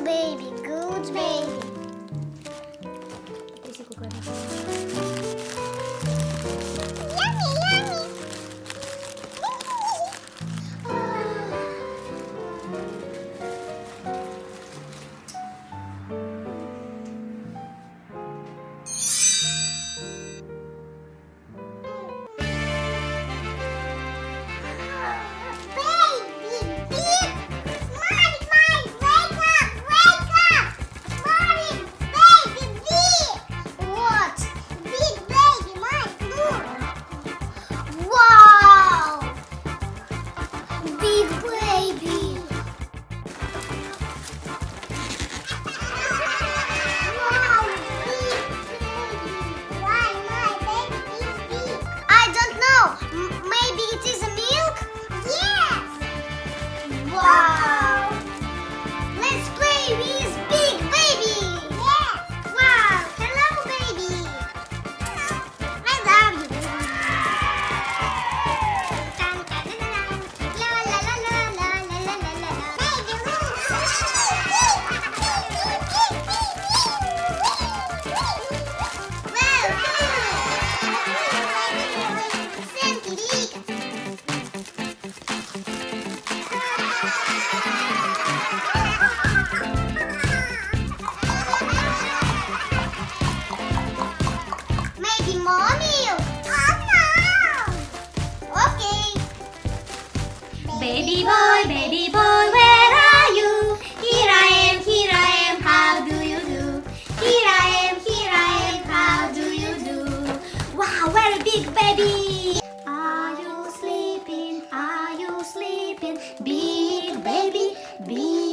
baby, good baby. Isi ko ka na. Yummy, yummy. Maybe it is a milk? Yes! Wow! Let's play with Big Baby! Yes! Wow! Hello, baby! I love you! Dun, dun, dun, dun. La la la la la la la la la. Baby, maybe more milk. Oh no! Okay. Baby boy, where are you? Here I am, how do you do? Here I am, how do you do? Wow, very big baby! Are you sleeping? Big baby, big